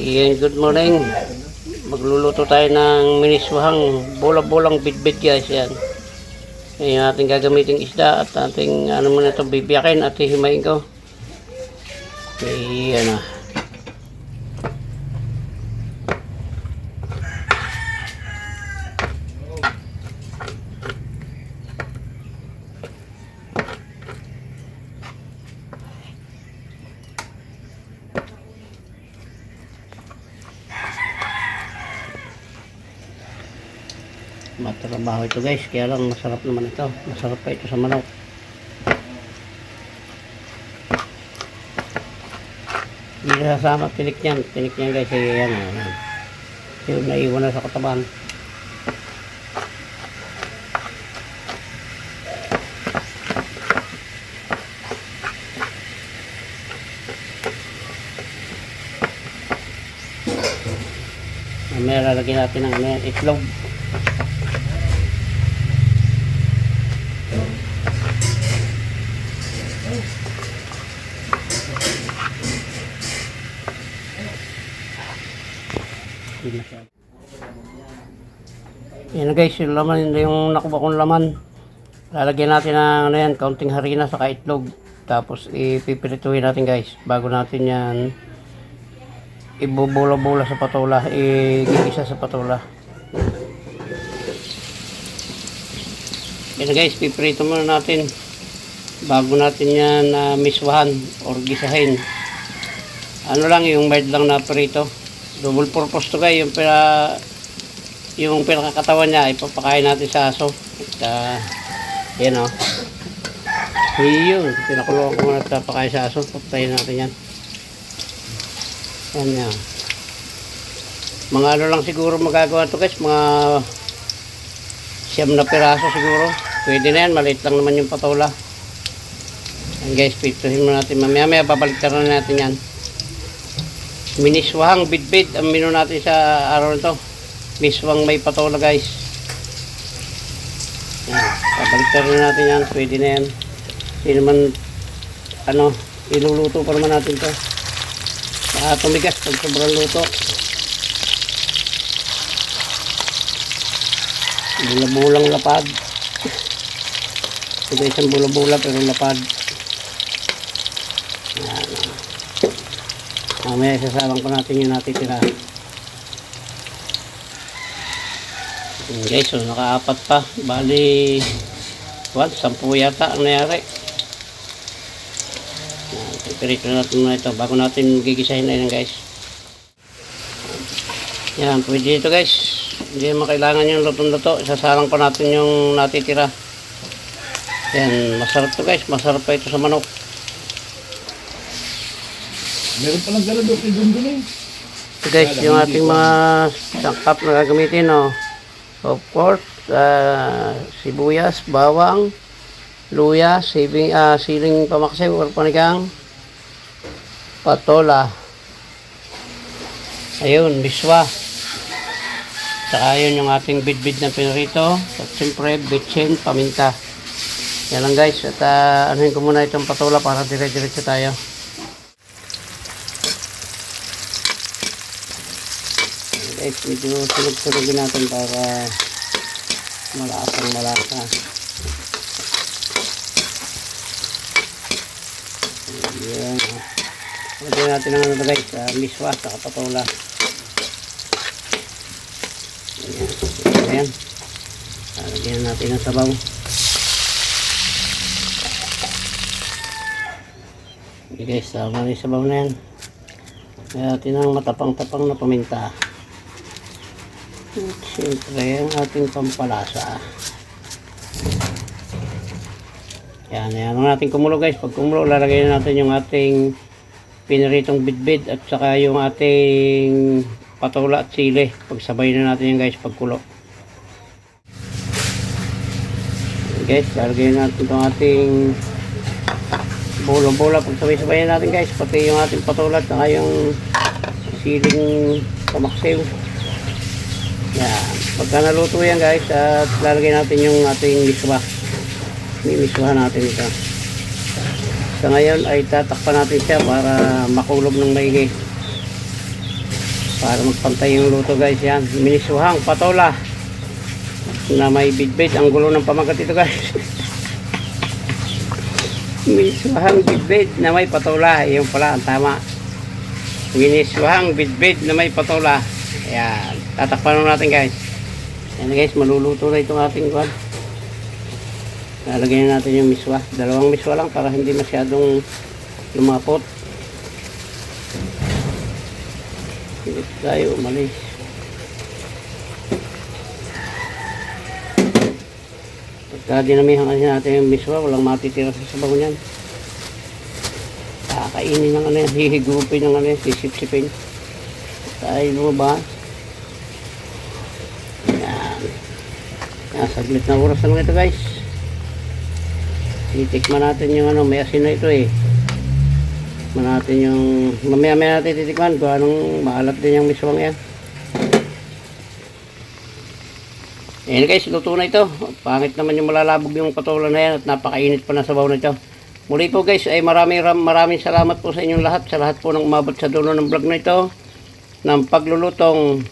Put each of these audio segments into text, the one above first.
Iyan, good morning. Magluluto tayo ng miniswahang bola-bolang bitbit guys. Yan. Yan yung ating gagamitin isda at ating ano muna ito bibiyakin at hihimayin ko. Okay, yan. Matrabaho ito guys, kaya lang masarap naman ito. Masarap pa ito sa manok. Hindi nasasama tinik niyan. Tinik niyan guys, yan. Yung naiwan na sa katawan. Mamaya lalagyan natin ng itlog. Yan guys, yung laman, yung nakuha kong laman, lalagyan natin ng ano yan, kaunting harina sa itlog, tapos ipipirituhin natin guys bago natin yan ibubula-bula sa patula, igigisa sa patula. Yan guys, pipirito muna natin bago natin yan miswahan or gisahin. Ano lang, yung mild lang na pirito. Double purpose to guys, yung pinakakatawan niya ipapakain natin sa aso. Yan o. Yun, pinakulong ko muna at pakain sa aso. Patayin natin yan. Yan yan. Mga ano lang siguro magagawa to guys, mga 9 na piraso siguro. Pwede na yan, maliit lang naman yung patula. Yan guys, pituhin mo natin. Mamaya babaliktad na natin yan. Miniswahang bitbit ang menu natin sa araw nito. Miswang may patola guys. Yan, babaliktad na natin yan. Pwede na yan. Hindi naman ano, iluluto pa naman natin to. Tumigas pag sobrang luto. Bula-bulang lapad. Ito isang bula-bula pero lapad. Yan. Mamaya isasalang ko natin yung natitira. Guys, so naka-4 pa. Bali 10 yata ang nangyari. Pirito natin muna ito bago natin gigisahin na yun guys. Yan, pwede ito guys. Hindi naman kailangan yung lutong-luto. Isasalang pa natin yung natitira. Yan, masarap to guys. Masarap pa ito sa manok. Meron palang galadok ni Dundun eh. So guys, yung ating mga sangkap na gagamitin, no? Of course, sibuyas, bawang, luya, siling pamaksiw or panigang, patola, ayun, biswa, saka yun yung ating bidbid na pinarito, at siyempre bitsin, paminta. Yan lang guys, at anuhin ko muna itong patola para dire-diretso tayo. Guys, medyo sunog-sunogin natin para malasang malasa. Ayan. Lagyan natin ng ano guys, miswa sa patola. Ayan. Lagyan natin ng sabaw. Okay guys, sama na yung sabaw na yan. Lagyan natin ng matapang-tapang na paminta. Siyempre ang ating pampalasa. Yan natin kumulo guys. Pag kumulo, lalagay na natin yung ating pinaritong bitbit at saka yung ating patola at sili. Pagsabay na natin yan guys pagkulo. Guys, lalagay natin itong ating bola-bola. Pagsabay-sabay natin guys, pati yung ating patola at saka yung siling pamaksiw. Yan. Pagka naluto yan guys, at lalagay natin yung ating miswa. Mimiswahan natin ito. Sa ngayon ay tatakpan natin siya para makulob ng maigi. Para magpantay yung luto guys. Yan. Minisuhang patola na may bidbid. Ang gulo ng pamagat ito guys. Minisuhang bidbid na may patola. Yung pala ang tama. Minisuhang bidbid na may patola. Ayan. Tatakpan natin guys. Ayan guys. Maluluto na itong ating kwan. Lalagyan natin yung miswa. Dalawang miswa lang para hindi masyadong lumapot. Hindi tayo umalis. Pagka dinamihan kasi natin yung miswa, walang matitira sa sabaw niyan. Kakainin ng ano yan, hihigupin ng ano yan, sisip-sipin. Tayo lumabas. Yan. Yan, saglit na oras na lang ito guys. Titikman natin yung ano, may asin na ito eh. Tikman natin yung, mamaya natin titikman kung anong maalat din yung miswang yan. Ayan guys, luto na ito. Pangit naman yung malalabog yung patola na yan at napakainit pa na sabaw na ito. Muli po guys, ay maraming salamat po sa inyong lahat. Sa lahat po ng umabot sa dulo ng vlog na ito. Ng paglulutong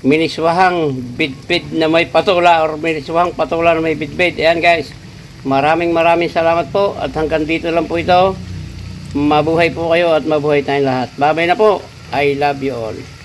miniswahang bidbid na may patola or miniswahang patola na may bidbid. Ayan guys, maraming salamat po. At hanggang dito lang po ito. Mabuhay po kayo at mabuhay tayong lahat. Bye-bye na po. I love you all.